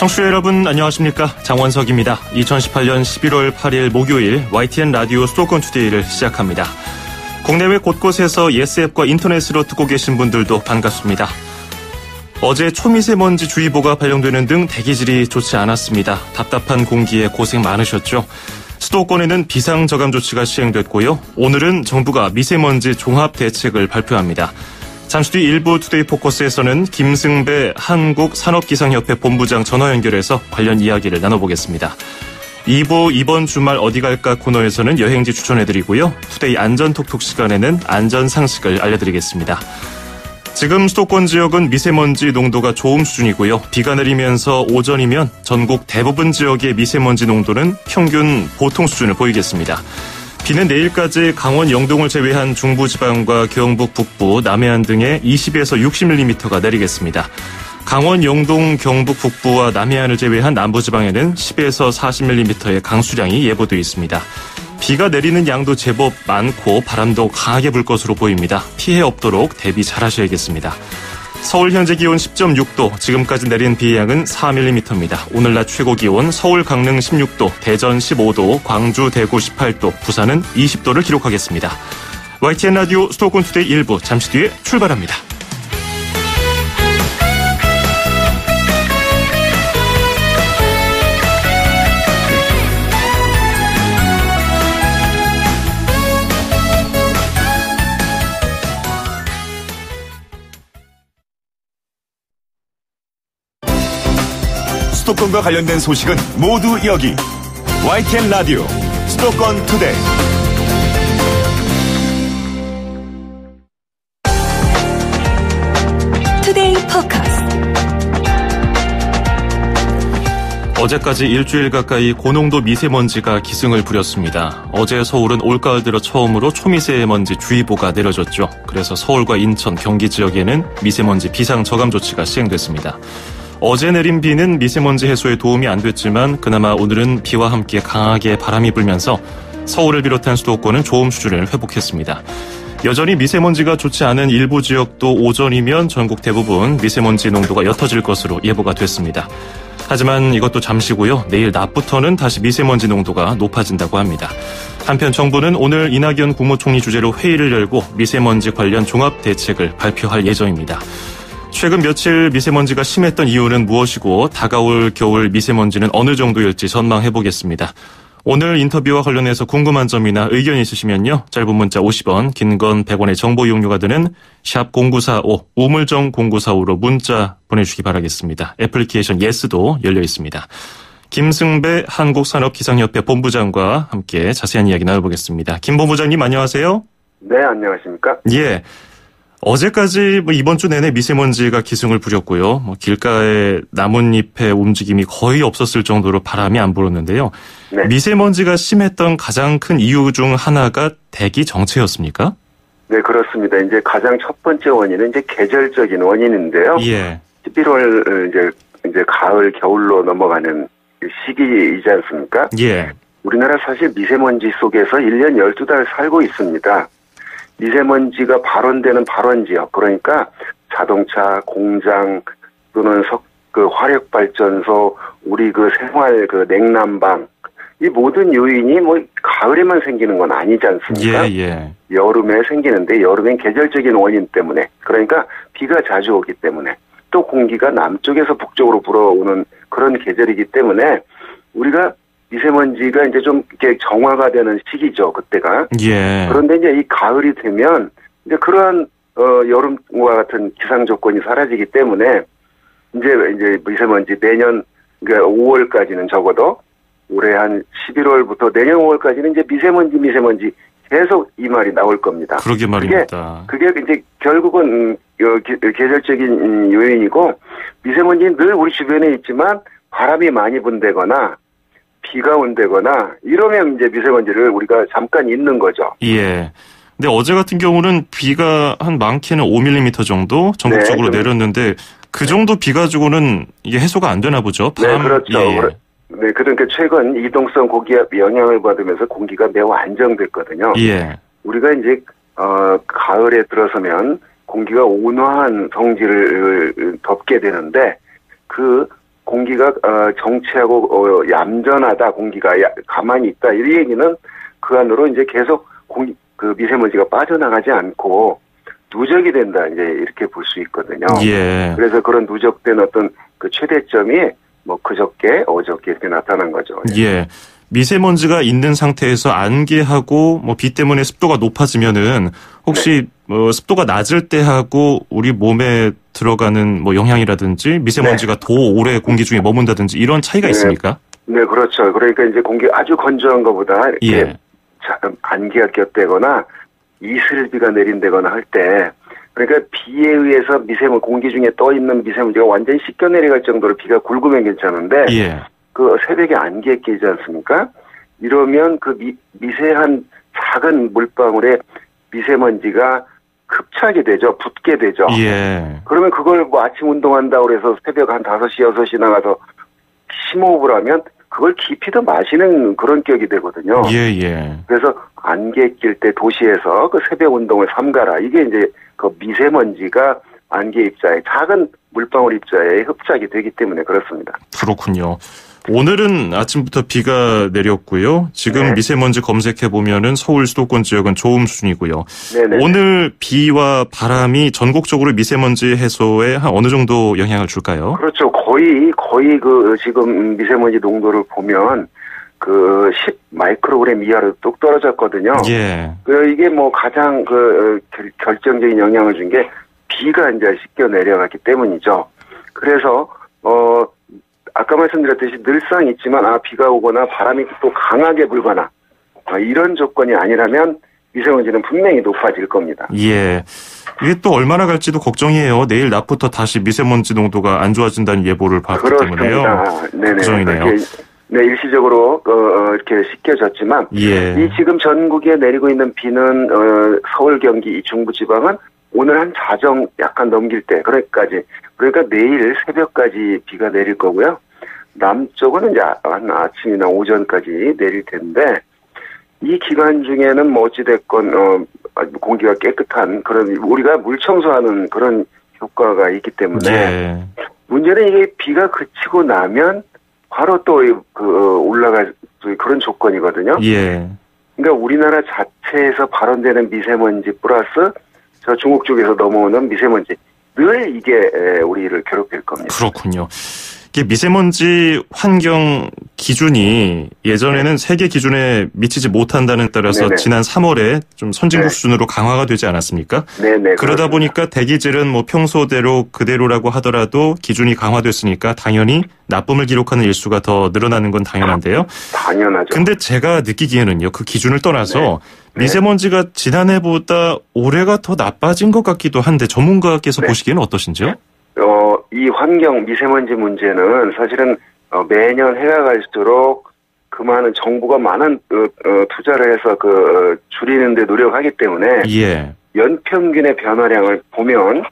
청취자 여러분 안녕하십니까? 장원석입니다. 2018년 11월 8일 목요일 YTN 라디오 수도권 투데이를 시작합니다. 국내외 곳곳에서 예스앱과 인터넷으로 듣고 계신 분들도 반갑습니다. 어제 초미세먼지 주의보가 발령되는 등 대기질이 좋지 않았습니다. 답답한 공기에 고생 많으셨죠? 수도권에는 비상저감 조치가 시행됐고요. 오늘은 정부가 미세먼지 종합대책을 발표합니다. 잠시 뒤 일부 투데이 포커스에서는 김승배 한국산업기상협회 본부장 전화 연결해서 관련 이야기를 나눠보겠습니다. 2부 이번 주말 어디 갈까 코너에서는 여행지 추천해드리고요. 투데이 안전톡톡 시간에는 안전상식을 알려드리겠습니다. 지금 수도권 지역은 미세먼지 농도가 좋음 수준이고요. 비가 내리면서 오전이면 전국 대부분 지역의 미세먼지 농도는 평균 보통 수준을 보이겠습니다. 비는 내일까지 강원 영동을 제외한 중부지방과 경북 북부, 남해안 등에 20에서 60mm가 내리겠습니다. 강원 영동, 경북 북부와 남해안을 제외한 남부지방에는 10에서 40mm의 강수량이 예보되어 있습니다. 비가 내리는 양도 제법 많고 바람도 강하게 불 것으로 보입니다. 피해 없도록 대비 잘하셔야겠습니다. 서울 현재 기온 10.6도, 지금까지 내린 비의 양은 4mm입니다. 오늘 낮 최고 기온 서울 강릉 16도, 대전 15도, 광주 대구 18도, 부산은 20도를 기록하겠습니다. YTN 라디오 수도권 투데이 1부 잠시 뒤에 출발합니다. 수도권과 관련된 소식은 모두 여기 YTN 라디오 수도권 투데이. 투데이 포커스. 어제까지 일주일 가까이 고농도 미세먼지가 기승을 부렸습니다. 어제 서울은 올가을 들어 처음으로 초미세먼지 주의보가 내려졌죠. 그래서 서울과 인천, 경기 지역에는 미세먼지 비상저감 조치가 시행됐습니다. 어제 내린 비는 미세먼지 해소에 도움이 안 됐지만 그나마 오늘은 비와 함께 강하게 바람이 불면서 서울을 비롯한 수도권은 좋음 수준을 회복했습니다. 여전히 미세먼지가 좋지 않은 일부 지역도 오전이면 전국 대부분 미세먼지 농도가 옅어질 것으로 예보가 됐습니다. 하지만 이것도 잠시고요. 내일 낮부터는 다시 미세먼지 농도가 높아진다고 합니다. 한편 정부는 오늘 이낙연 국무총리 주재로 회의를 열고 미세먼지 관련 종합대책을 발표할 예정입니다. 최근 며칠 미세먼지가 심했던 이유는 무엇이고 다가올 겨울 미세먼지는 어느 정도일지 전망해보겠습니다. 오늘 인터뷰와 관련해서 궁금한 점이나 의견 있으시면요. 짧은 문자 50원, 긴 건 100원의 정보 이용료가 드는 샵 0945, 우물정 0945로 문자 보내주시기 바라겠습니다. 애플리케이션 예스도 열려 있습니다. 김승배 한국산업기상협회 본부장과 함께 자세한 이야기 나눠보겠습니다. 김 본부장님 안녕하세요. 네, 안녕하십니까? 예. 어제까지 이번 주 내내 미세먼지가 기승을 부렸고요. 길가에 나뭇잎의 움직임이 거의 없었을 정도로 바람이 안 불었는데요. 네. 미세먼지가 심했던 가장 큰 이유 중 하나가 대기 정체였습니까? 네, 그렇습니다. 이제 가장 첫 번째 원인은 이제 계절적인 원인인데요. 예. 11월 이제 가을, 겨울로 넘어가는 시기이지 않습니까? 예. 우리나라 사실 미세먼지 속에서 1년 12달 살고 있습니다. 미세먼지가 발원되는 발원지역, 그러니까 자동차, 공장 또는 화력발전소, 우리 생활 냉난방, 이 모든 요인이 가을에만 생기는 건 아니지 않습니까? 예, 예. 여름에 생기는데 여름엔 계절적인 원인 때문에, 그러니까 비가 자주 오기 때문에 또 공기가 남쪽에서 북쪽으로 불어오는 그런 계절이기 때문에 우리가 미세먼지가 이제 좀 이렇게 정화가 되는 시기죠, 그때가. 예. 그런데 이제 이 가을이 되면 이제 그러한 여름과 같은 기상 조건이 사라지기 때문에 이제 미세먼지 내년 그러니까 5월까지는 적어도 올해 한 11월부터 내년 5월까지는 이제 미세먼지 계속 이 말이 나올 겁니다. 그러게 말입니다. 그게 이제 결국은 계절적인 요인이고 미세먼지는 늘 우리 주변에 있지만 바람이 많이 분다거나 비가 온다거나 이러면 이제 미세먼지를 우리가 잠깐 잊는 거죠. 예. 근데 어제 같은 경우는 비가 한 많게는 5mm 정도 전국적으로 네, 내렸는데 그 정도 비 가지고는 이게 해소가 안 되나 보죠. 네, 그렇죠. 예. 네, 그러니까 최근 이동성 고기압 영향을 받으면서 공기가 매우 안정됐거든요. 예. 우리가 이제 가을에 들어서면 공기가 온화한 성질을 덮게 되는데 그 공기가 정체하고 얌전하다, 공기가 가만히 있다, 이 얘기는 그 안으로 이제 계속 그 미세먼지가 빠져나가지 않고 누적이 된다, 이제 이렇게 볼 수 있거든요. 예. 그래서 그런 누적된 어떤 그 최대점이 뭐 그저께, 어저께 이렇게 나타난 거죠. 예. 미세먼지가 있는 상태에서 안개하고 뭐 비 때문에 습도가 높아지면은 혹시 습도가 낮을 때 하고 우리 몸에 들어가는 뭐 영향이라든지 미세먼지가 더 오래 공기 중에 머문다든지 이런 차이가 있습니까? 네, 그렇죠. 그러니까 이제 공기 아주 건조한 것보다 이렇게 안개가 꼈다거나 이슬비가 내린다거나 할 때, 그러니까 비에 의해서 공기 중에 떠 있는 미세먼지가 완전히 씻겨 내려갈 정도로 비가 굵으면 괜찮은데, 그 새벽에 안개에 끼지 않습니까? 이러면 그 미세한 작은 물방울에 미세먼지가 흡착이 되죠. 붙게 되죠. 예. 그러면 그걸 뭐 아침 운동한다고 그래서 새벽 한 5시, 6시 나가서 심호흡을 하면 그걸 깊이도 마시는 그런 격이 되거든요. 예. 그래서 안개 낄 때 도시에서 그 새벽 운동을 삼가라. 이게 이제 그 미세먼지가 안개 입자에, 작은 물방울 입자에 흡착이 되기 때문에 그렇습니다. 그렇군요. 오늘은 아침부터 비가 내렸고요. 지금 미세먼지 검색해보면은 서울 수도권 지역은 좋음 수준이고요. 네네. 오늘 비와 바람이 전국적으로 미세먼지 해소에 한 어느 정도 영향을 줄까요? 그렇죠. 거의 그 지금 미세먼지 농도를 보면 그 10 마이크로그램 이하로 뚝 떨어졌거든요. 예. 이게 뭐 가장 결정적인 영향을 준 게 비가 이제 씻겨 내려갔기 때문이죠. 그래서 아까 말씀드렸듯이 늘상 있지만 비가 오거나 바람이 또 강하게 불거나 이런 조건이 아니라면 미세먼지는 분명히 높아질 겁니다. 예. 이게 또 얼마나 갈지도 걱정이에요. 내일 낮부터 다시 미세먼지 농도가 안 좋아진다는 예보를 봤기 때문에요. 네네. 걱정이네요. 네, 일시적으로 이렇게 씻겨졌지만 이 지금 전국에 내리고 있는 비는 서울, 경기, 이 중부지방은 오늘 한 자정 약간 넘길 때 그러니까 내일 새벽까지 비가 내릴 거고요. 남쪽은 이제 한 아침이나 오전까지 내릴 텐데 이 기간 중에는 뭐 어찌됐건 공기가 깨끗한 그런 우리가 물 청소하는 그런 효과가 있기 때문에 문제는 이게 비가 그치고 나면 바로 또 올라갈 그런 조건이거든요. 그러니까 우리나라 자체에서 발원되는 미세먼지 플러스 저 중국 쪽에서 넘어오는 미세먼지 늘 이게 우리를 괴롭힐 겁니다. 그렇군요. 이게 미세먼지 환경 기준이 예전에는 세계 기준에 미치지 못한다는 따라서 지난 3월에 좀 선진국 수준으로 강화가 되지 않았습니까? 네네. 그러다 보니까 대기질은 뭐 평소대로 그대로라고 하더라도 기준이 강화됐으니까 당연히 나쁨을 기록하는 일수가 더 늘어나는 건 당연한데요. 당연하죠. 근데 제가 느끼기에는요, 그 기준을 떠나서 미세먼지가 지난해보다 올해가 더 나빠진 것 같기도 한데 전문가께서 보시기에는 어떠신지요? 이 환경 미세먼지 문제는 사실은 매년 해가 갈수록 그 많은 정부가 많은 투자를 해서 줄이는 데 노력하기 때문에 연평균의 변화량을 보면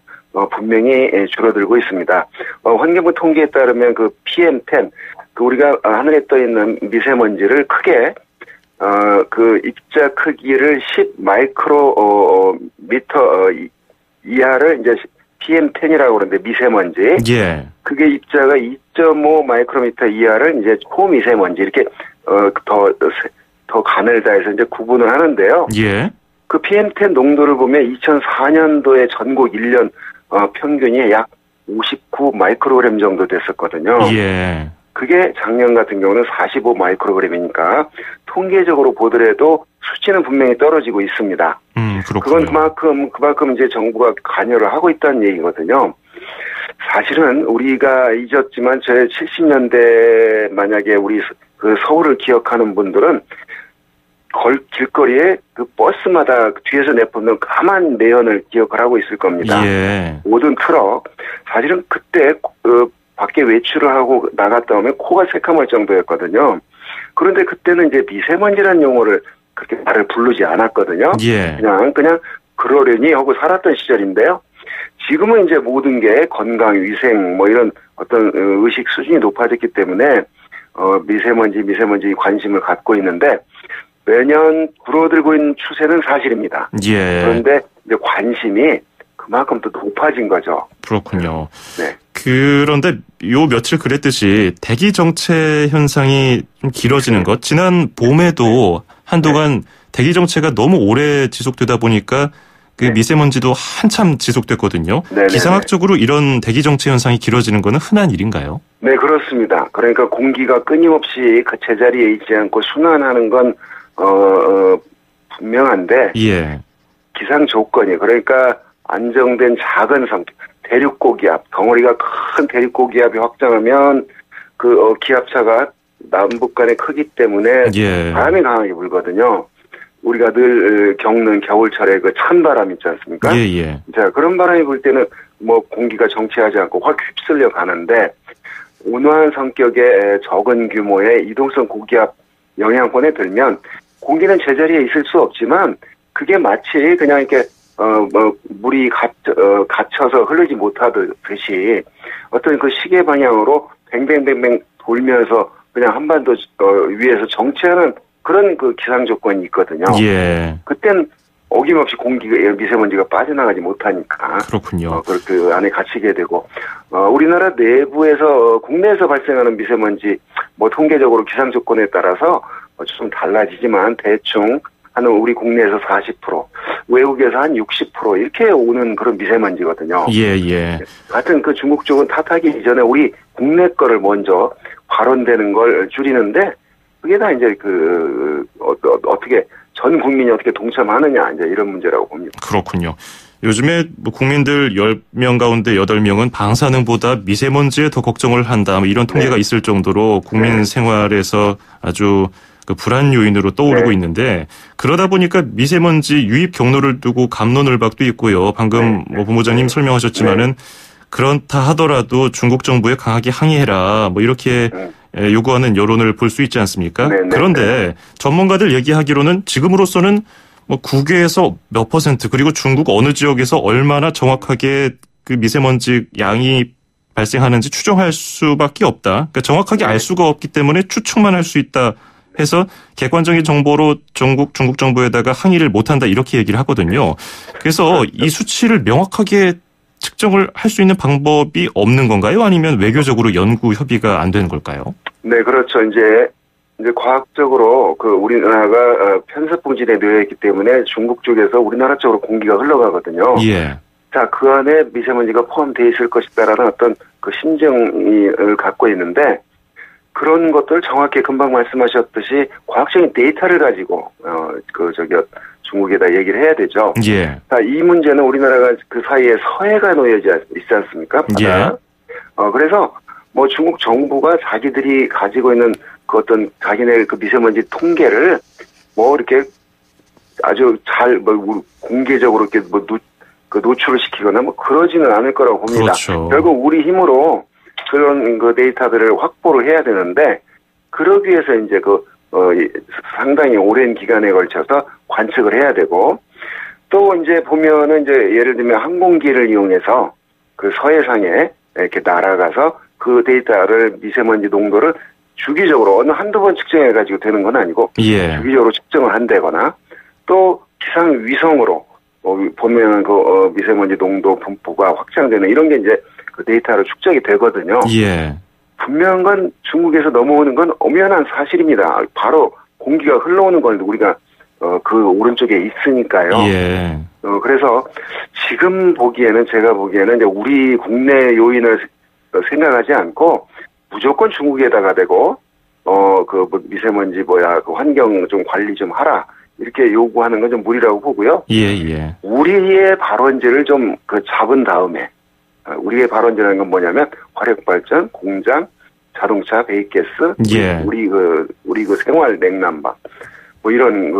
분명히 줄어들고 있습니다. 환경부 통계에 따르면 그 PM10 우리가 하늘에 떠 있는 미세먼지를 크게 그 입자 크기를 10 마이크로미터 이하를 이제 PM10이라고 그러는데 미세먼지. 그게 입자가 2.5 마이크로미터 이하를 이제 초미세먼지 이렇게 더 가늘다 해서 이제 구분을 하는데요. 그 PM10 농도를 보면 2004년도에 전국 1년 평균이 약 59 마이크로그램 정도 됐었거든요. 그게 작년 같은 경우는 45 마이크로그램이니까 통계적으로 보더라도 수치는 분명히 떨어지고 있습니다. 그건 그만큼 이제 정부가 관여를 하고 있다는 얘기거든요. 사실은 우리가 잊었지만 제 70년대 만약에 우리 그 서울을 기억하는 분들은 길거리에 그 버스마다 뒤에서 내뿜는 까만 매연을 기억을 하고 있을 겁니다. 모든 트럭. 사실은 그때 밖에 외출을 하고 나갔다 오면 코가 새까멀 정도였거든요. 그런데 그때는 이제 미세먼지라는 용어를 그렇게 말을 부르지 않았거든요. 그냥 그러려니 하고 살았던 시절인데요. 지금은 이제 모든 게 건강, 위생 뭐 이런 어떤 의식 수준이 높아졌기 때문에 미세먼지 관심을 갖고 있는데 매년 줄어들고 있는 추세는 사실입니다. 그런데 이제 관심이 그만큼 또 높아진 거죠. 그렇군요. 그런데 요 며칠 그랬듯이 대기 정체 현상이 좀 길어지는 것. 지난 봄에도 한동안 대기 정체가 너무 오래 지속되다 보니까 그 미세먼지도 한참 지속됐거든요. 네네네. 기상학적으로 이런 대기 정체 현상이 길어지는 거는 흔한 일인가요? 네, 그렇습니다. 그러니까 공기가 끊임없이 그 제자리에 있지 않고 순환하는 건 분명한데 예. 기상 조건이 그러니까 안정된 작은 대륙 고기압 덩어리가 큰 대륙 고기압이 확장하면 그 기압차가 남북 간에 크기 때문에 예. 바람이 강하게 불거든요. 우리가 늘 겪는 겨울철에 그 찬바람 있지 않습니까? 예. 자, 그런 바람이 불 때는 뭐 공기가 정체하지 않고 확 휩쓸려 가는데 온화한 성격의 적은 규모의 이동성 고기압 영향권에 들면 공기는 제자리에 있을 수 없지만 그게 마치 그냥 이렇게 물이 갇혀서 흐르지 못하듯이 어떤 그 시계 방향으로 뱅뱅뱅뱅 돌면서 그냥 한반도 위에서 정체하는 그런 그 기상 조건이 있거든요. 예. 그땐 어김없이 미세먼지가 빠져나가지 못하니까. 그렇군요. 그 안에 갇히게 되고, 우리나라 내부에서, 국내에서 발생하는 미세먼지, 뭐 통계적으로 기상 조건에 따라서 좀 달라지지만 대충 한 우리 국내에서 40%, 외국에서 한 60% 이렇게 오는 그런 미세먼지거든요. 예. 같은 그 중국 쪽은 탓하기 이전에 우리 국내 거를 먼저 발원되는 걸 줄이는데 그게 다 이제 어떻게 전 국민이 어떻게 동참하느냐 이제 이런 문제라고 봅니다. 그렇군요. 요즘에 뭐 국민들 10명 가운데 8명은 방사능보다 미세먼지에 더 걱정을 한다. 뭐 이런 통계가 있을 정도로 국민 생활에서 아주 그 불안 요인으로 떠오르고 있는데 그러다 보니까 미세먼지 유입 경로를 두고 갑론을박도 있고요. 방금 뭐 본부장님 설명하셨지만은 그렇다 하더라도 중국 정부에 강하게 항의해라. 뭐 이렇게 요구하는 여론을 볼 수 있지 않습니까? 그런데 전문가들 얘기하기로는 지금으로서는 뭐 국외에서 몇 %, 그리고 중국 어느 지역에서 얼마나 정확하게 그 미세먼지 양이 발생하는지 추정할 수밖에 없다. 그러니까 정확하게 알 수가 없기 때문에 추측만 할 수 있다 해서 객관적인 정보로 중국 정부에다가 항의를 못한다 이렇게 얘기를 하거든요. 그래서 이 수치를 명확하게 측정을 할 수 있는 방법이 없는 건가요? 아니면 외교적으로 연구 협의가 안 되는 걸까요? 네, 그렇죠. 이제 과학적으로 그 우리나라가 편섭부진에 놓여 있기 때문에 중국 쪽에서 우리나라 쪽으로 공기가 흘러가거든요. 예. 자, 그 안에 미세먼지가 포함되어 있을 것이다라는 어떤 그 심정을 갖고 있는데 그런 것들 정확히 금방 말씀하셨듯이 과학적인 데이터를 가지고 중국에다 얘기를 해야 되죠. 예. 자, 이 문제는 우리나라가 그 사이에 서해가 놓여져 있지 않습니까? 바다. 예. 그래서 뭐 중국 정부가 자기들이 가지고 있는 그 어떤 자기네 그 미세먼지 통계를 뭐 이렇게 아주 잘 뭐 공개적으로 이렇게 뭐 노출을 시키거나 뭐 그러지는 않을 거라고 봅니다. 그렇죠. 결국 우리 힘으로 그런 그 데이터들을 확보를 해야 되는데 그러기 위해서 이제 상당히 오랜 기간에 걸쳐서 관측을 해야 되고 또 이제 보면은 이제 예를 들면 항공기를 이용해서 그 서해상에 이렇게 날아가서 그 데이터를 미세먼지 농도를 주기적으로 어느 한두 번 측정해 가지고 되는 건 아니고 예. 주기적으로 측정을 한다거나 또 기상 위성으로 보면 미세먼지 농도 분포가 확장되는 이런 게 이제 그 데이터로 축적이 되거든요. 예. 분명한 건 중국에서 넘어오는 건 엄연한 사실입니다. 바로 공기가 흘러오는 건 우리가 그 오른쪽에 있으니까요. 예. 그래서 지금 제가 보기에는 이제 우리 국내 요인을 생각하지 않고 무조건 중국에다가 대고 미세먼지 그 환경 좀 관리 좀 하라 이렇게 요구하는 건 좀 무리라고 보고요. 예. 우리의 우리의 발원지를 좀 잡은 다음에 우리의 발원지라는 건 뭐냐면 화력발전, 공장, 자동차, 배기가스, 예. 우리 그 생활 냉난방, 뭐 이런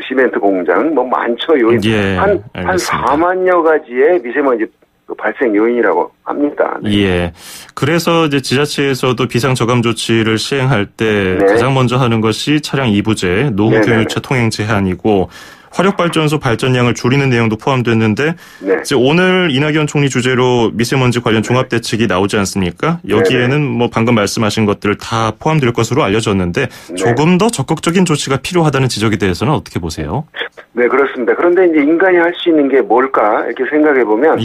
시멘트 공장, 뭐 많죠. 요인. 예. 한 4만여 가지의 미세먼지 발생 요인이라고 합니다. 네. 예. 그래서 이제 지자체에서도 비상 저감 조치를 시행할 때 가장 먼저 하는 것이 차량 이부제, 노후 경유차 통행 제한이고 화력발전소 발전량을 줄이는 내용도 포함됐는데 이제 오늘 이낙연 총리 주재로 미세먼지 관련 종합대책이 나오지 않습니까? 여기에는 뭐 방금 말씀하신 것들 다 포함될 것으로 알려졌는데 조금 더 적극적인 조치가 필요하다는 지적에 대해서는 어떻게 보세요? 네, 그렇습니다. 그런데 이제 인간이 할 수 있는 게 뭘까 이렇게 생각해 보면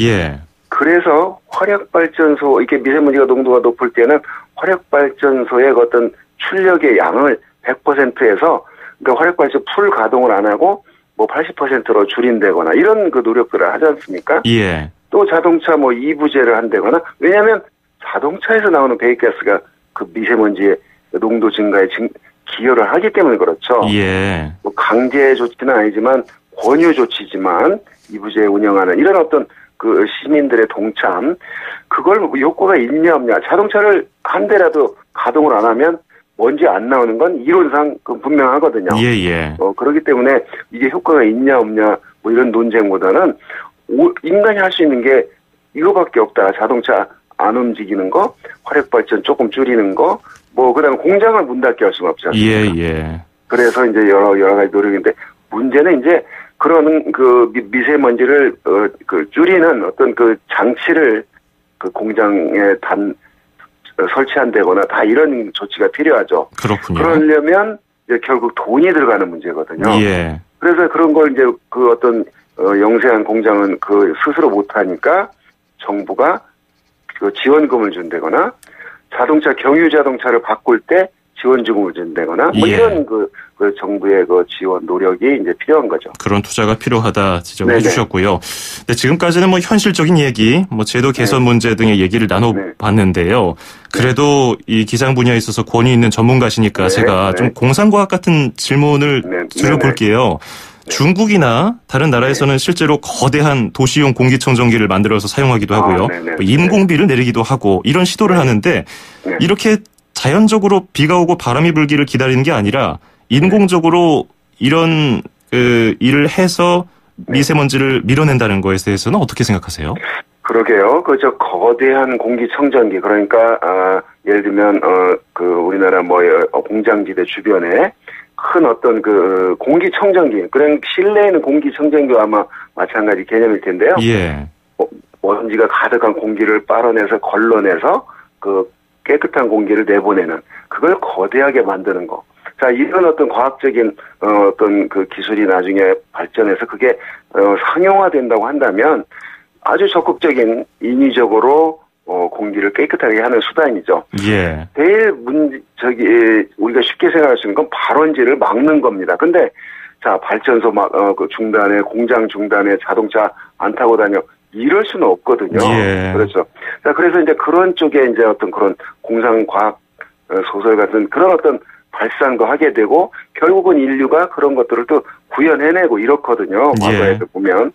그래서 화력발전소, 이렇게 미세먼지가 농도가 높을 때는 화력발전소의 어떤 출력의 양을 100%에서, 그러니까 화력발전소 풀 가동을 안 하고 뭐 80%로 줄인다거나 이런 그 노력들을 하지 않습니까? 예. 또 자동차 뭐 EV제를 한다거나, 왜냐하면 자동차에서 나오는 배기가스가 그 미세먼지의 농도 증가에 기여를 하기 때문에 그렇죠. 예. 뭐 강제 조치는 아니지만 권유 조치지만 EV제 운영하는 이런 어떤 그 시민들의 동참, 그걸 효과가 있냐 없냐. 자동차를 한 대라도 가동을 안 하면 먼지 안 나오는 건 이론상 분명하거든요. 예. 그렇기 때문에 이게 효과가 있냐 없냐 뭐 이런 논쟁보다는 인간이 할 수 있는 게 이거밖에 없다. 자동차 안 움직이는 거, 화력발전 조금 줄이는 거, 뭐 그다음에 공장을 문 닫게 할 수는 없지 않습니까? 예. 그래서 이제 여러 가지 노력인데, 문제는 이제 그런 그 미세먼지를 그 줄이는 어떤 그 장치를 그 공장에 설치한다거나 다 이런 조치가 필요하죠. 그렇군요. 그러려면 이제 결국 돈이 들어가는 문제거든요. 예. 그래서 그런 걸 이제 그 어떤 영세한 공장은 그 스스로 못하니까 정부가 그 지원금을 준다거나, 자동차 경유 자동차를 바꿀 때 지원주금을 준다거나 뭐 이런 그 정부의 그 지원 노력이 이제 필요한 거죠. 그런 투자가 필요하다 지적을 네네. 해주셨고요. 네, 지금까지는 뭐 현실적인 얘기, 뭐 제도 개선 문제 등의 얘기를 나눠봤는데요. 그래도 이 기상 분야에 있어서 권위 있는 전문가시니까 제가 좀 공상과학 같은 질문을 드려볼게요. 중국이나 다른 나라에서는 실제로 거대한 도시용 공기청정기를 만들어서 사용하기도 하고요. 뭐 인공비를 내리기도 하고 이런 시도를 하는데, 이렇게 자연적으로 비가 오고 바람이 불기를 기다리는 게 아니라 인공적으로 이런 일을 해서 미세먼지를 밀어낸다는 거에 대해서는 어떻게 생각하세요? 그러게요. 저 거대한 공기청정기, 그러니까 예를 들면 그 우리나라 뭐 공장지대 주변에 큰 어떤 그 공기청정기, 그런 실내에는 공기청정기와 아마 마찬가지 개념일 텐데요. 예. 먼지가 가득한 공기를 빨아내서 걸러내서 그 깨끗한 공기를 내보내는, 그걸 거대하게 만드는 거. 자, 이런 어떤 과학적인 어떤 그 기술이 나중에 발전해서 그게 상용화된다고 한다면 아주 적극적인 인위적으로 공기를 깨끗하게 하는 수단이죠. 예. 제일 우리가 쉽게 생각할 수 있는 건 발원지를 막는 겁니다. 근데 자, 발전소 그 중단에, 공장 중단에 자동차 안 타고 다녀, 이럴 수는 없거든요. 예. 그렇죠. 자, 그래서 이제 그런 쪽에 이제 어떤 그런 공상과학 소설 같은 그런 어떤 발상도 하게 되고, 결국은 인류가 그런 것들을 또 구현해내고 이렇거든요. 과거에서 보면.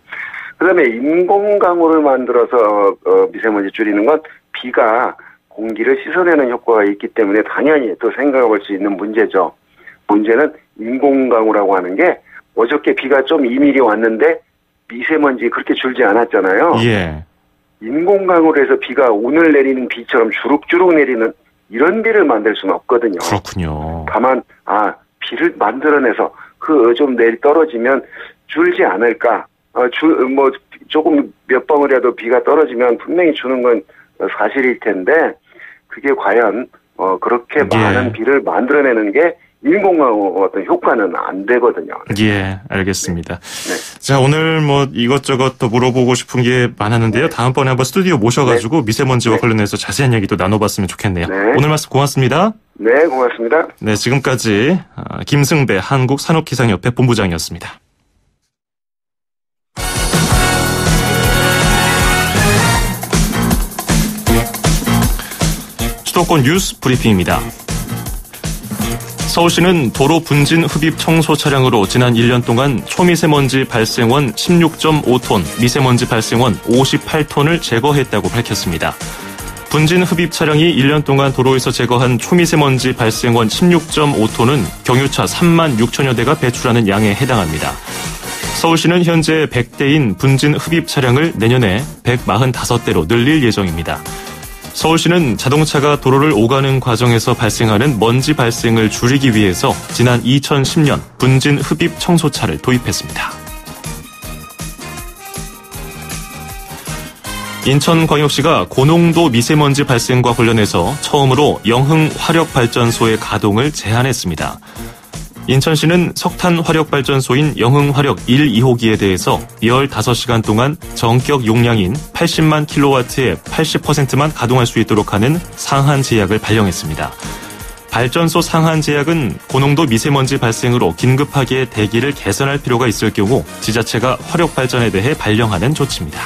그 다음에 인공강우를 만들어서 미세먼지 줄이는 건 비가 공기를 씻어내는 효과가 있기 때문에 당연히 또 생각해 볼 수 있는 문제죠. 문제는 인공강우라고 하는 게 어저께 비가 좀 2mm 왔는데 미세먼지 그렇게 줄지 않았잖아요. 예. 인공강우를 해서 비가 오늘 내리는 비처럼 주룩주룩 내리는 이런 비를 만들 수는 없거든요. 그렇군요. 다만 비를 만들어내서 그 좀 떨어지면 줄지 않을까. 뭐 조금 몇 방울이라도 비가 떨어지면 분명히 주는 건 사실일 텐데, 그게 과연 그렇게 많은 비를 만들어내는 게 인공강우 어떤 효과는 안 되거든요. 예, 알겠습니다. 자, 오늘 뭐 이것저것 또 물어보고 싶은 게 많았는데요. 다음번에 한번 스튜디오 모셔가지고 미세먼지와 관련해서 자세한 얘기도 나눠봤으면 좋겠네요. 오늘 말씀 고맙습니다. 네, 고맙습니다. 네, 지금까지 김승배 한국산업기상협회 본부장이었습니다. 수도권 뉴스 브리핑입니다. 서울시는 도로 분진 흡입 청소 차량으로 지난 1년 동안 초미세먼지 발생원 16.5톤, 미세먼지 발생원 58톤을 제거했다고 밝혔습니다. 분진 흡입 차량이 1년 동안 도로에서 제거한 초미세먼지 발생원 16.5톤은 경유차 3만 6천여 대가 배출하는 양에 해당합니다. 서울시는 현재 100대인 분진 흡입 차량을 내년에 145대로 늘릴 예정입니다. 서울시는 자동차가 도로를 오가는 과정에서 발생하는 먼지 발생을 줄이기 위해서 지난 2010년 분진 흡입 청소차를 도입했습니다. 인천광역시가 고농도 미세먼지 발생과 관련해서 처음으로 영흥 화력발전소의 가동을 제한했습니다. 인천시는 석탄 화력발전소인 영흥화력 1, 2호기에 대해서 15시간 동안 전격 용량인 80만 킬로와트의 80%만 가동할 수 있도록 하는 상한 제약을 발령했습니다. 발전소 상한 제약은 고농도 미세먼지 발생으로 긴급하게 대기를 개선할 필요가 있을 경우 지자체가 화력 발전에 대해 발령하는 조치입니다.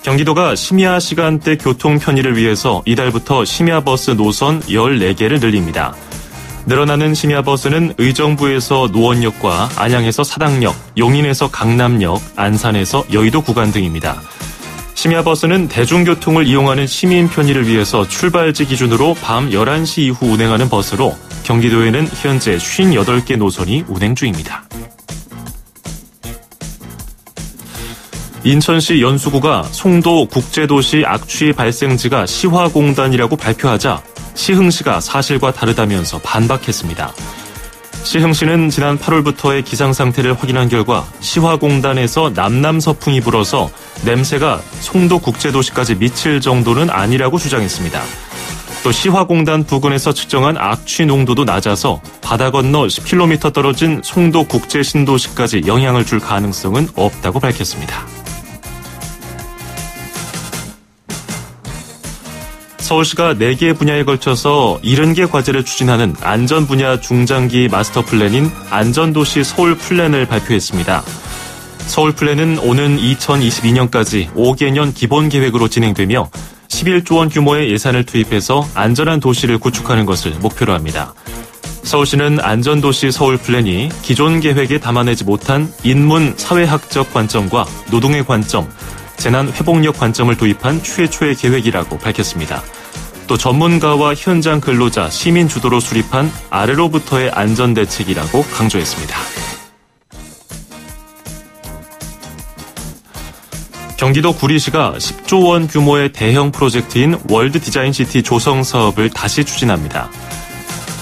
경기도가 심야 시간대 교통 편의를 위해서 이달부터 심야버스 노선 14개를 늘립니다. 늘어나는 심야버스는 의정부에서 노원역과 안양에서 사당역, 용인에서 강남역, 안산에서 여의도 구간 등입니다. 심야버스는 대중교통을 이용하는 시민 편의를 위해서 출발지 기준으로 밤 11시 이후 운행하는 버스로 경기도에는 현재 58개 노선이 운행 중입니다. 인천시 연수구가 송도 국제도시 악취 발생지가 시화공단이라고 발표하자 시흥시가 사실과 다르다면서 반박했습니다. 시흥시는 지난 8월부터의 기상 상태를 확인한 결과 시화공단에서 남남서풍이 불어서 냄새가 송도 국제도시까지 미칠 정도는 아니라고 주장했습니다. 또 시화공단 부근에서 측정한 악취 농도도 낮아서 바다 건너 10km 떨어진 송도 국제신도시까지 영향을 줄 가능성은 없다고 밝혔습니다. 서울시가 4개 분야에 걸쳐서 70개 과제를 추진하는 안전 분야 중장기 마스터 플랜인 안전도시 서울 플랜을 발표했습니다. 서울 플랜은 오는 2022년까지 5개년 기본 계획으로 진행되며 11조 원 규모의 예산을 투입해서 안전한 도시를 구축하는 것을 목표로 합니다. 서울시는 안전도시 서울 플랜이 기존 계획에 담아내지 못한 인문 사회학적 관점과 노동의 관점, 재난 회복력 관점을 도입한 최초의 계획이라고 밝혔습니다. 또 전문가와 현장 근로자, 시민 주도로 수립한 아래로부터의 안전대책이라고 강조했습니다. 경기도 구리시가 10조 원 규모의 대형 프로젝트인 월드 디자인시티 조성 사업을 다시 추진합니다.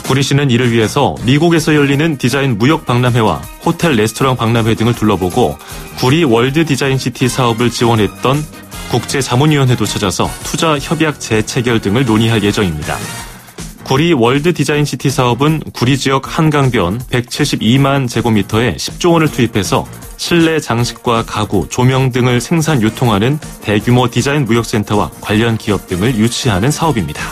구리시는 이를 위해서 미국에서 열리는 디자인 무역 박람회와 호텔 레스토랑 박람회 등을 둘러보고 구리 월드 디자인시티 사업을 지원했던 국제자문위원회도 찾아서 투자 협약 재체결 등을 논의할 예정입니다. 구리 월드 디자인시티 사업은 구리 지역 한강변 172만 제곱미터에 10조 원을 투입해서 실내 장식과 가구, 조명 등을 생산 유통하는 대규모 디자인 무역센터와 관련 기업 등을 유치하는 사업입니다.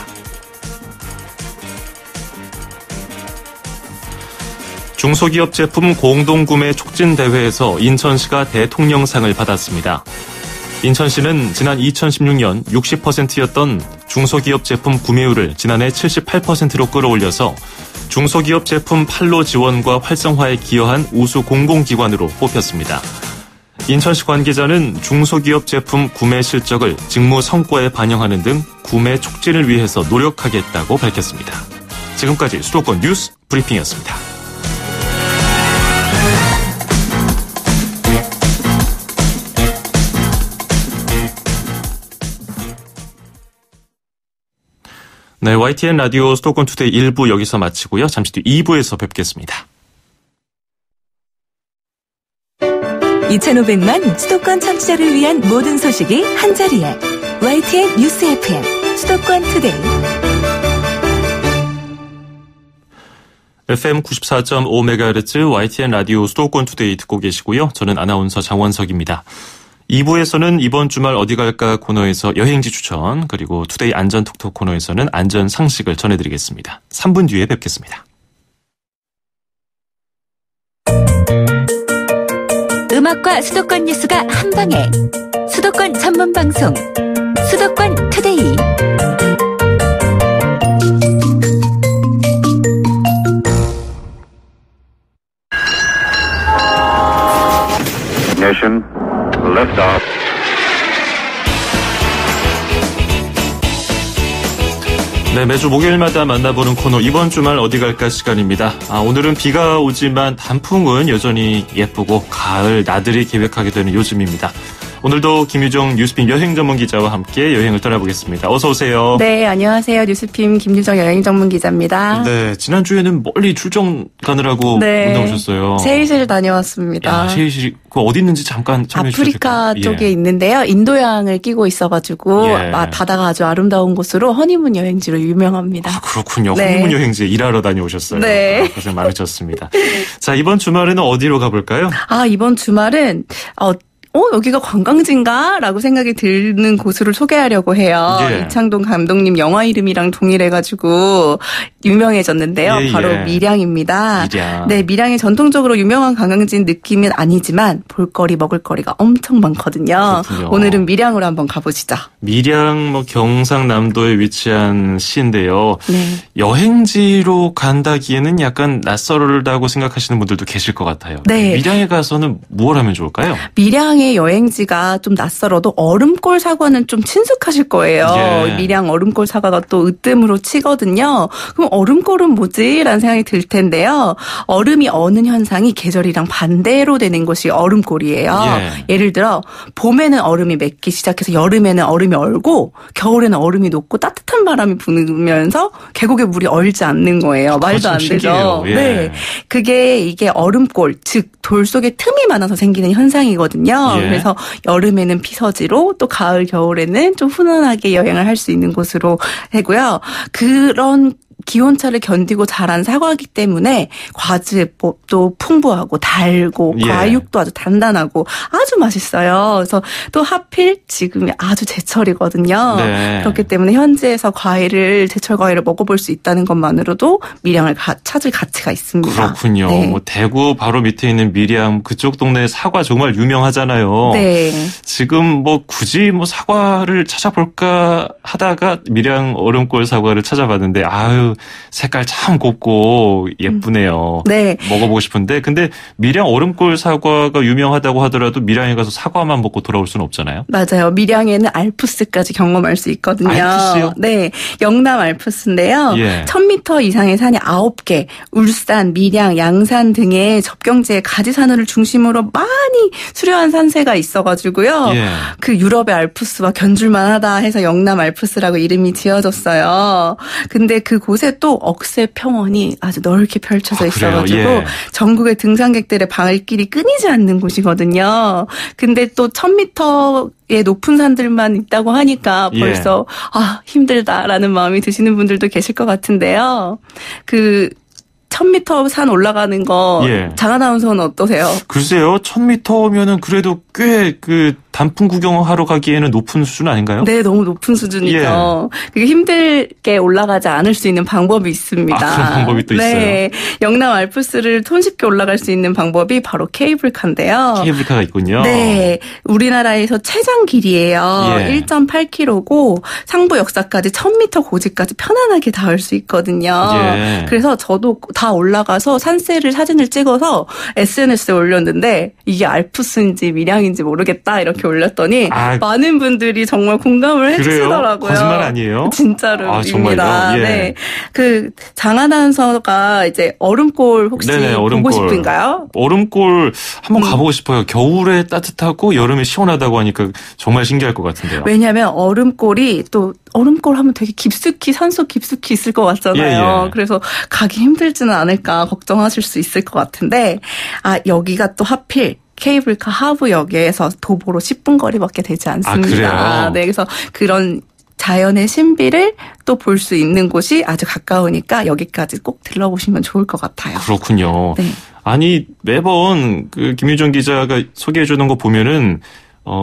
중소기업 제품 공동구매 촉진대회에서 인천시가 대통령상을 받았습니다. 인천시는 지난 2016년 60%였던 중소기업 제품 구매율을 지난해 78%로 끌어올려서 중소기업 제품 판로 지원과 활성화에 기여한 우수 공공기관으로 뽑혔습니다. 인천시 관계자는 중소기업 제품 구매 실적을 직무 성과에 반영하는 등 구매 촉진을 위해서 노력하겠다고 밝혔습니다. 지금까지 수도권 뉴스 브리핑이었습니다. 네, YTN 라디오 수도권 투데이 1부 여기서 마치고요. 잠시 뒤 2부에서 뵙겠습니다. 2,500만 수도권 청취자를 위한 모든 소식이 한자리에 YTN 뉴스 FM 수도권 투데이 FM 94.5MHz YTN 라디오 수도권 투데이 듣고 계시고요. 저는 아나운서 장원석입니다. 2부에서는 이번 주말 어디 갈까 코너에서 여행지 추천, 그리고 투데이 안전톡톡 코너에서는 안전 상식을 전해드리겠습니다. 3분 뒤에 뵙겠습니다. 음악과 수도권 뉴스가 한방에 수도권 전문 방송 수도권 투데이 Ignition, liftoff. 네, 매주 목요일마다 만나보는 코너 이번 주말 어디 갈까 시간입니다. 오늘은 비가 오지만 단풍은 여전히 예쁘고 가을 나들이 계획하게 되는 요즘입니다. 오늘도 김유정 뉴스픽 여행 전문 기자와 함께 여행을 떠나보겠습니다. 어서 오세요. 네, 안녕하세요. 뉴스픽 김유정 여행 전문 기자입니다. 네, 지난주에는 멀리 출장 가느라고 갔다 오셨어요. 세이실 다녀왔습니다. 세이실 어디 있는지 잠깐 설명해 주세요. 아프리카 쪽에 있는데요. 인도양을 끼고 있어가지고 바다가 아주 아름다운 곳으로 허니문 여행지로 유명합니다. 아, 그렇군요. 네. 허니문 여행지에 일하러 다녀오셨어요. 네. 고생 많으셨습니다. 자, 이번 주말에는 어디로 가볼까요? 이번 주말은 여기가 관광지인가? 라고 생각이 드는 곳을 소개하려고 해요. 이창동 감독님 영화 이름이랑 동일해가지고 유명해졌는데요. 바로 밀양입니다. 밀양. 네, 밀양이 전통적으로 유명한 관광지인 느낌은 아니지만 볼거리, 먹을거리가 엄청 많거든요. 그렇군요. 오늘은 밀양으로 한번 가보시죠. 밀양 경상남도에 위치한 시인데요. 네. 여행지로 간다기에는 약간 낯설다고 생각하시는 분들도 계실 것 같아요. 네. 밀양에 가서는 무엇 하면 좋을까요? 밀양의 여행지가 좀 낯설어도 얼음골 사과는 좀 친숙하실 거예요. 밀양 얼음골 사과가 또 으뜸으로 치거든요. 그럼 얼음골은 뭐지? 라는 생각이 들 텐데요. 얼음이 어는 현상이 계절이랑 반대로 되는 것이 얼음골이에요. 예를 들어 봄에는 얼음이 맺기 시작해서 여름에는 얼음이 얼고 겨울에는 얼음이 녹고 따뜻한 바람이 부면서 계곡에 물이 얼지 않는 거예요. 말도 안 되죠. 네, 이게 얼음골, 즉 돌 속에 틈이 많아서 생기는 현상이거든요. 그래서 여름에는 피서지로 또 가을, 겨울에는 좀 훈훈하게 여행을 할 수 있는 곳으로 하고요. 그런 기온차를 견디고 자란 사과이기 때문에 과즙도 풍부하고 달고 과육도 아주 단단하고 아주 맛있어요. 그래서 또 하필 지금이 아주 제철이거든요. 그렇기 때문에 현지에서 제철 과일을 먹어볼 수 있다는 것만으로도 밀양을 찾을 가치가 있습니다. 그렇군요. 네. 대구 바로 밑에 있는 밀양 그쪽 동네 사과 정말 유명하잖아요. 네. 지금 굳이 사과를 찾아볼까 하다가 밀양 얼음골 사과를 찾아봤는데 색깔 참 곱고 예쁘네요. 네. 먹어보고 싶은데 근데 밀양 얼음골 사과가 유명하다고 하더라도 밀양에 가서 사과만 먹고 돌아올 수는 없잖아요. 맞아요. 밀양에는 알프스까지 경험할 수 있거든요. 알프스요? 네. 영남 알프스인데요. 1000m 이상의 산이 9개, 울산, 밀양, 양산 등의 접경지에 가지산을 중심으로 많이 수려한 산세가 있어가지고요. 그 유럽의 알프스와 견줄만하다 해서 영남 알프스라고 이름이 지어졌어요. 근데 그곳에 또 억새 평원이 아주 넓게 펼쳐져 있어가지고 전국의 등산객들의 발길이 끊이지 않는 곳이거든요. 근데 또 1000m의 높은 산들만 있다고 하니까 벌써 힘들다라는 마음이 드시는 분들도 계실 것 같은데요. 1000m 산 올라가는 거 장 아나운서는 어떠세요? 글쎄요. 1000m면은 그래도 꽤 단풍 구경하러 가기에는 높은 수준 아닌가요? 네, 너무 높은 수준이죠. 그게 힘들게 올라가지 않을 수 있는 방법이 있습니다. 그런 방법이 또 있어요? 네, 영남 알프스를 손쉽게 올라갈 수 있는 방법이 바로 케이블카인데요. 케이블카가 있군요. 네, 우리나라에서 최장 길이에요. 1.8km고 상부 역사까지 1000m 고지까지 편안하게 닿을 수 있거든요. 그래서 저도 다 올라가서 산세를 사진을 찍어서 SNS에 올렸는데 이게 알프스인지 밀양인지 모르겠다 이렇게 올렸더니 많은 분들이 정말 공감을 해주시더라고요. 거짓말 아니에요? 진짜로입니다. 정말요? 네, 장 아나운서가 이제 얼음골 혹시 보고 싶은가요? 얼음골 한번 가보고 싶어요. 겨울에 따뜻하고 여름에 시원하다고 하니까 정말 신기할 것 같은데요. 왜냐하면 얼음골이 또 얼음골 하면 되게 산속 깊숙이 있을 것 같잖아요. 그래서 가기 힘들지는 않을까 걱정하실 수 있을 것 같은데 여기가 또 하필 케이블카 하부역에서 도보로 10분 거리밖에 되지 않습니다. 네, 그래서 그런 자연의 신비를 또 볼 수 있는 곳이 아주 가까우니까 여기까지 꼭 들러보시면 좋을 것 같아요. 그렇군요. 네. 아니 매번 김유정 기자가 소개해 주는 거 보면은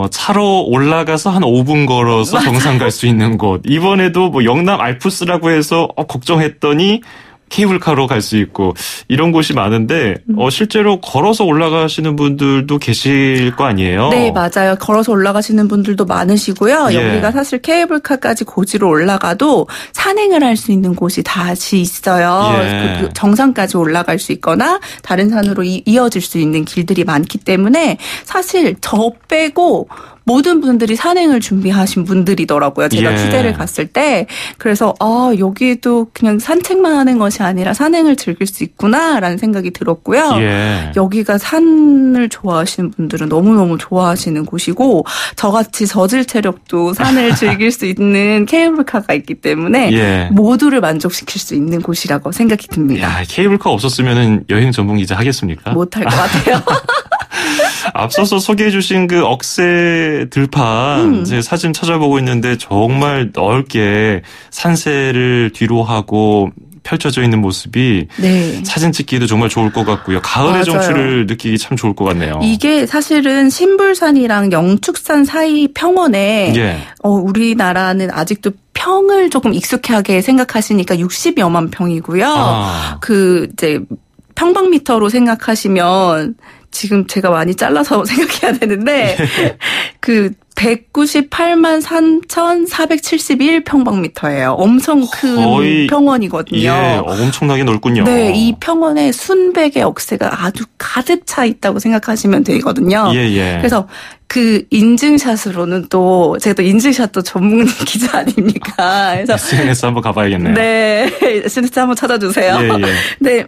차로 올라가서 한 5분 걸어서 정상 갈 수 있는 곳. 이번에도 영남 알프스라고 해서 걱정했더니 케이블카로 갈 수 있고 이런 곳이 많은데 실제로 걸어서 올라가시는 분들도 계실 거 아니에요? 네, 맞아요. 걸어서 올라가시는 분들도 많으시고요. 여기가 사실 케이블카까지 고지로 올라가도 산행을 할 수 있는 곳이 다시 있어요. 그 정상까지 올라갈 수 있거나 다른 산으로 이어질 수 있는 길들이 많기 때문에 사실 저 빼고 모든 분들이 산행을 준비하신 분들이더라고요. 제가 예. 취재를 갔을 때. 그래서 여기도 그냥 산책만 하는 것이 아니라 산행을 즐길 수 있구나라는 생각이 들었고요. 예. 여기가 산을 좋아하시는 분들은 너무너무 좋아하시는 곳이고 저같이 저질 체력도 산을 즐길 수 있는 케이블카가 있기 때문에 예. 모두를 만족시킬 수 있는 곳이라고 생각이 듭니다. 야, 케이블카 없었으면은 여행 전문 기자 하겠습니까? 못할 것 같아요. 앞서서 소개해 주신 그 억새 들판 제 사진 찾아보고 있는데 정말 넓게 산세를 뒤로 하고 펼쳐져 있는 모습이 네. 사진 찍기도 정말 좋을 것 같고요. 가을의 맞아요. 정취를 느끼기 참 좋을 것 같네요. 이게 사실은 신불산이랑 영축산 사이 평원에 예. 우리나라는 아직도 평을 조금 익숙하게 생각하시니까 60여만 평이고요. 이제 평방미터로 생각하시면 지금 제가 많이 잘라서 생각해야 되는데 그 198만 3,471평방미터예요. 엄청 큰 평원이거든요. 예, 엄청나게 넓군요. 네, 이 평원에 순백의 억새가 아주 가득 차 있다고 생각하시면 되거든요. 예. 그래서 그 인증샷으로는 또 제가 또 인증샷도 전문 기자 아닙니까? 그래서 SNS 한번 가봐야겠네요. 네, SNS 한번 찾아주세요. 예. 네.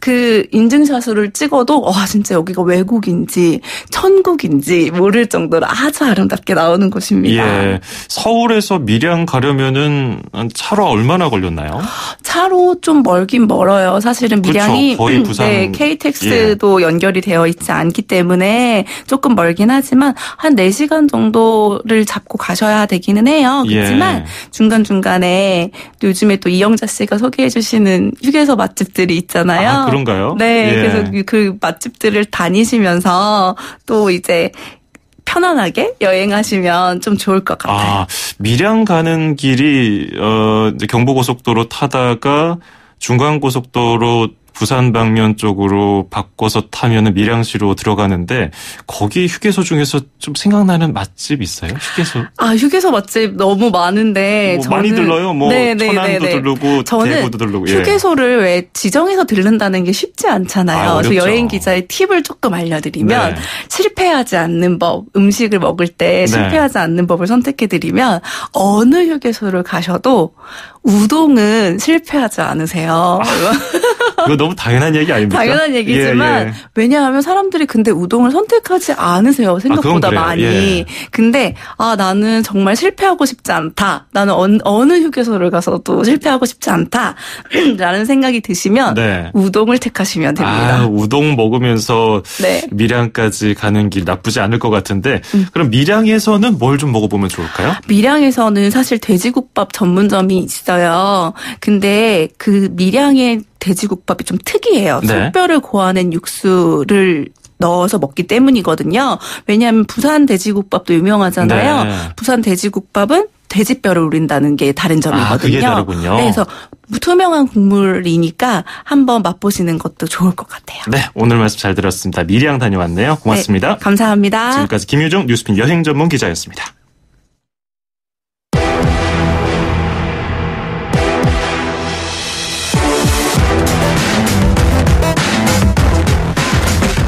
그 인증샷을 찍어도 진짜 여기가 외국인지 천국인지 모를 정도로 아주 아름답게 나오는 곳입니다. 예. 서울에서 밀양 가려면은 차로 얼마나 걸렸나요? 차로 좀 멀긴 멀어요. 사실은 밀양이 그렇죠. 거의 부산. 네, KTX도 연결이 되어 있지 않기 때문에 조금 멀긴 하지만 한 4시간 정도를 잡고 가셔야 되기는 해요. 그렇지만 중간중간에 요즘에 또 이영자 씨가 소개해 주시는 휴게소 맛집들이 있잖아요. 아, 그런가요? 네. 예. 그래서 그 맛집들을 다니시면서 또 이제 편안하게 여행하시면 좀 좋을 것 같아요. 밀양 가는 길이 이제 경부고속도로 타다가 중간고속도로 부산 방면 쪽으로 바꿔서 타면은 밀양시로 들어가는데 거기 휴게소 중에서 좀 생각나는 맛집 있어요? 휴게소? 휴게소 맛집 너무 많은데 저는 많이 들러요. 천안도 들르고 저는 대구도 들르고. 휴게소를 왜 지정해서 들른다는 게 쉽지 않잖아요. 그래서 여행 기자의 팁을 조금 알려드리면 실패하지 않는 법, 음식을 먹을 때 실패하지 않는 법을 선택해드리면 어느 휴게소를 가셔도 우동은 실패하지 않으세요. 이거 너무 당연한 얘기 아닙니까? 당연한 얘기지만 왜냐하면 사람들이 근데 우동을 선택하지 않으세는 생각보다 많이. 근데 나는 정말 실패하고 싶지 않다. 나는 어느 휴게소를 가서도 실패하고 싶지 않다라는 생각이 드시면 우동을 택하시면 됩니다. 우동 먹으면서 밀양까지 가는 길 나쁘지 않을 것 같은데 그럼 밀양에서는 뭘 좀 먹어보면 좋을까요? 밀양에서는 사실 돼지국밥 전문점이 있어요. 근데 그 밀양의 돼지국밥이 좀 특이해요. 속뼈를 고아낸 육수를 넣어서 먹기 때문이거든요. 왜냐하면 부산 돼지국밥도 유명하잖아요. 부산 돼지국밥은 돼지뼈를 우린다는 게 다른 점이거든요. 그게 다르군요. 네, 그래서 투명한 국물이니까 한번 맛보시는 것도 좋을 것 같아요. 네, 오늘 말씀 잘 들었습니다. 밀양 다녀왔네요. 고맙습니다. 네, 감사합니다. 지금까지 김유정 뉴스핀 여행 전문 기자였습니다.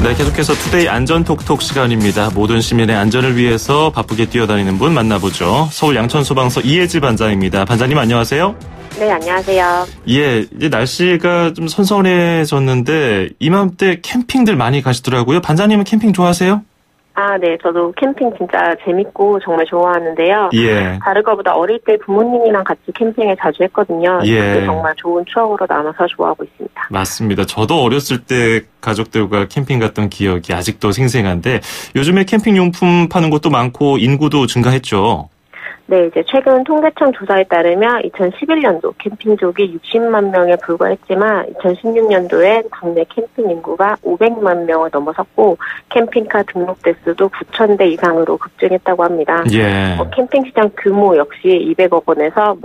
네, 계속해서 투데이 안전톡톡 시간입니다. 모든 시민의 안전을 위해서 바쁘게 뛰어다니는 분 만나보죠. 서울 양천소방서 이혜지 반장입니다. 반장님 안녕하세요. 네, 안녕하세요. 예, 이제 날씨가 좀 선선해졌는데 이맘때 캠핑들 많이 가시더라고요. 반장님은 캠핑 좋아하세요? 네, 저도 캠핑 진짜 재밌고 정말 좋아하는데요. 다를 것보다 어릴 때 부모님이랑 같이 캠핑을 자주 했거든요. 그게 정말 좋은 추억으로 남아서 좋아하고 있습니다. 맞습니다. 저도 어렸을 때 가족들과 캠핑 갔던 기억이 아직도 생생한데 요즘에 캠핑용품 파는 곳도 많고 인구도 증가했죠. 네, 이제 최근 통계청 조사에 따르면 2011년도 캠핑족이 60만 명에 불과했지만 2016년도에 국내 캠핑 인구가 500만 명을 넘어섰고 캠핑카 등록 대수도 9,000대 이상으로 급증했다고 합니다. 캠핑 시장 규모 역시 200억 원에서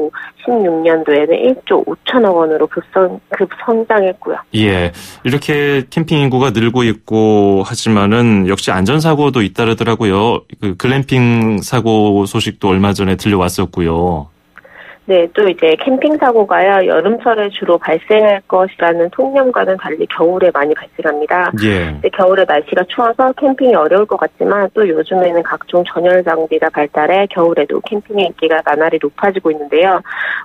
16년도에는 1조 5천억 원으로 급성장했고요. 이렇게 캠핑 인구가 늘고 있고 하지만은 역시 안전사고도 잇따르더라고요. 그 글램핑 사고 소식도 얼마 전에 들려왔었고요. 네, 또 이제 캠핑 사고가요, 여름철에 주로 발생할 것이라는 통념과는 달리 겨울에 많이 발생합니다. 예. 근데 겨울에 날씨가 추워서 캠핑이 어려울 것 같지만 또 요즘에는 각종 전열 장비가 발달해 겨울에도 캠핑의 인기가 나날이 높아지고 있는데요.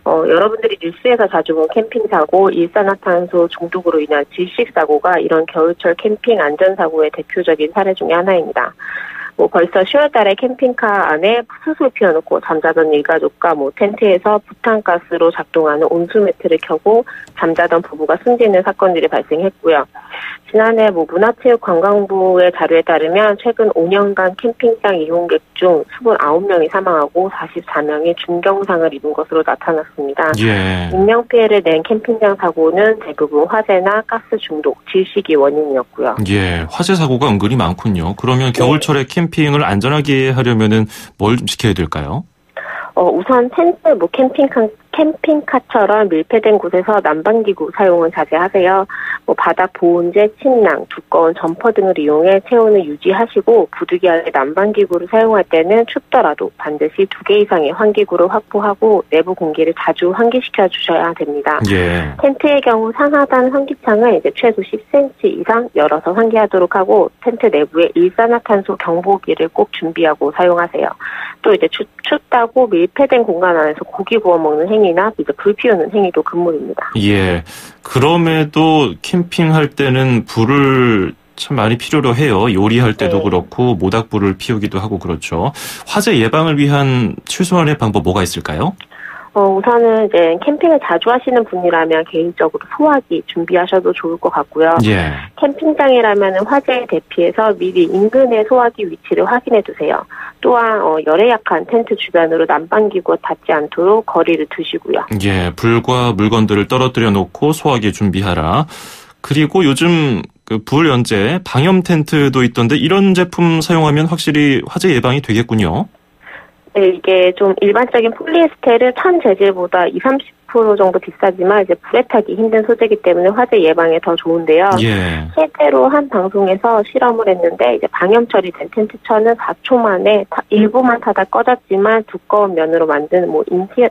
여러분들이 뉴스에서 자주 본 캠핑 사고, 일산화탄소 중독으로 인한 질식 사고가 이런 겨울철 캠핑 안전사고의 대표적인 사례 중에 하나입니다. 벌써 10월 달에 캠핑카 안에 숯을 피워놓고 잠자던 일가족과 텐트에서 부탄가스로 작동하는 온수 매트를 켜고 잠자던 부부가 숨지는 사건들이 발생했고요. 지난해 문화체육관광부의 자료에 따르면 최근 5년간 캠핑장 이용객 중 29명이 사망하고 44명이 중경상을 입은 것으로 나타났습니다. 예. 인명피해를 낸 캠핑장 사고는 대부분 화재나 가스 중독, 질식이 원인이었고요. 예, 화재 사고가 은근히 많군요. 그러면 겨울철에 캠핑을 안전하게 하려면은 뭘 좀 지켜야 될까요? 우선 텐트, 캠핑카처럼 밀폐된 곳에서 난방기구 사용은 자제하세요. 바닥 보온재, 침낭, 두꺼운 점퍼 등을 이용해 체온을 유지하시고 부득이 하게 난방기구를 사용할 때는 춥더라도 반드시 2개 이상의 환기구를 확보하고 내부 공기를 자주 환기시켜 주셔야 됩니다. 예. 텐트의 경우 상하단 환기창을 이제 최소 10cm 이상 열어서 환기하도록 하고 텐트 내부에 일산화탄소 경보기를 꼭 준비하고 사용하세요. 또 이제 춥다고 밀폐된 공간 안에서 고기 구워 먹는 행위나 이제 불 피우는 행위도 금물입니다. 예. 그럼에도 캠핑할 때는 불을 참 많이 필요로 해요. 요리할 때도 그렇고 모닥불을 피우기도 하고 그렇죠. 화재 예방을 위한 최소한의 방법 뭐가 있을까요? 우선은 이제 캠핑을 자주 하시는 분이라면 개인적으로 소화기 준비하셔도 좋을 것 같고요. 예. 캠핑장이라면 화재에 대피해서 미리 인근의 소화기 위치를 확인해 두세요. 또한 열에 약한 텐트 주변으로 난방기구가 닿지 않도록 거리를 두시고요. 예, 불과 물건들을 떨어뜨려 놓고 소화기 준비하라. 그리고 요즘 불 연재 방염 텐트도 있던데 이런 제품 사용하면 확실히 화재 예방이 되겠군요. 네, 이게 좀 일반적인 폴리에스테르 천 재질보다 20-30% 정도 비싸지만 이제 불에 타기 힘든 소재이기 때문에 화재 예방에 더 좋은데요. 예. 실제로 한 방송에서 실험을 했는데 이제 방염 처리된 텐트 천은 4초 만에 일부만 타다 꺼졌지만 두꺼운 면으로 만든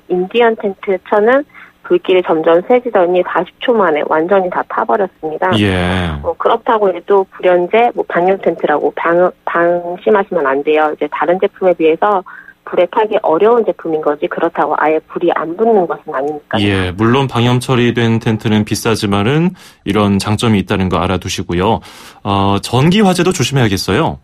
인디언 텐트 천은 불길이 점점 세지더니 40초 만에 완전히 다 타버렸습니다. 예. 그렇다고 이제 또 불연제, 방염 텐트라고 방심하시면 안 돼요. 이제 다른 제품에 비해서 불에 타기 어려운 제품인 거지 그렇다고 아예 불이 안 붙는 것은 아니니까요. 예, 물론 방염 처리된 텐트는 비싸지만은 이런 장점이 있다는 거 알아두시고요. 전기 화재도 조심해야겠어요.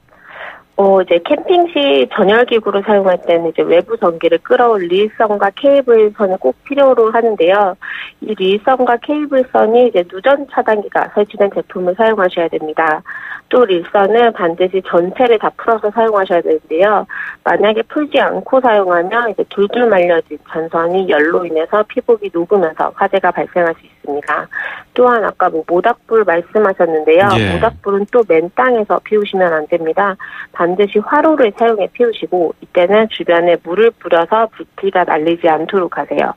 이제 캠핑 시 전열기구를 사용할 때는 이제 외부 전기를 끌어올 릴선과 케이블선을 꼭 필요로 하는데요. 이 릴선과 케이블선이 이제 누전 차단기가 설치된 제품을 사용하셔야 됩니다. 또 릴선은 반드시 전체를 다 풀어서 사용하셔야 되는데요. 만약에 풀지 않고 사용하면 이제 둘둘 말려진 전선이 열로 인해서 피복이 녹으면서 화재가 발생할 수 있습니다. 또한 아까 모닥불 말씀하셨는데요. 예. 모닥불은 또 맨 땅에서 피우시면 안 됩니다. 반드시 화로를 사용해 피우시고 이때는 주변에 물을 뿌려서 불티가 날리지 않도록 하세요.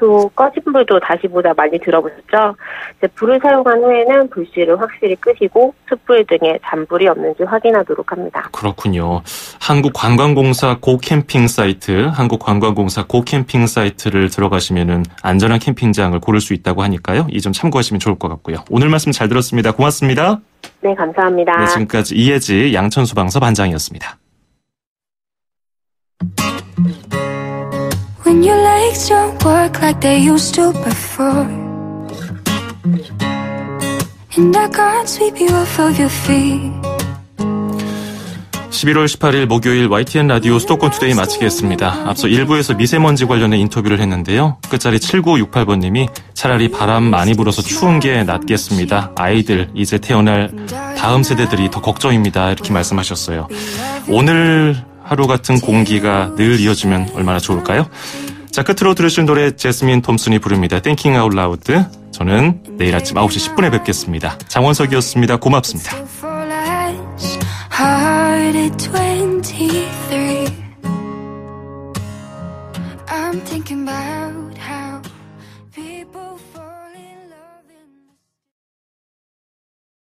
또 꺼진 불도 다시 보다 많이 들어보셨죠? 이제 불을 사용한 후에는 불씨를 확실히 끄시고 숯불 등에 잔불이 없는지 확인하도록 합니다. 그렇군요. 한국관광공사 고캠핑 사이트, 한국관광공사 고캠핑 사이트를 들어가시면은 안전한 캠핑장을 고를 수 있다고 하니까요. 이 점 참고하시면 좋을 것 같고요. 오늘 말씀 잘 들었습니다. 고맙습니다. 네, 감사합니다. 네, 지금까지 이혜지 양천소방서 반장이었습니다. When your legs don't work like they used to before, and I can't sweep you off of your feet. 11월 18일 목요일 YTN 라디오 수도권 투데이 마치겠습니다. 앞서 1부에서 미세먼지 관련해 인터뷰를 했는데요. 끝자리 7968번님이 차라리 바람 많이 불어서 추운 게 낫겠습니다. 아이들 이제 태어날 다음 세대들이 더 걱정입니다. 이렇게 말씀하셨어요. 오늘 하루 같은 공기가 늘 이어지면 얼마나 좋을까요? 자, 끝으로 들으신 노래 제스민 톰슨이 부릅니다. Thinking Out Loud. 저는 내일 아침 9시 10분에 뵙겠습니다. 장원석이었습니다. 고맙습니다. Heart at 23, I'm thinking about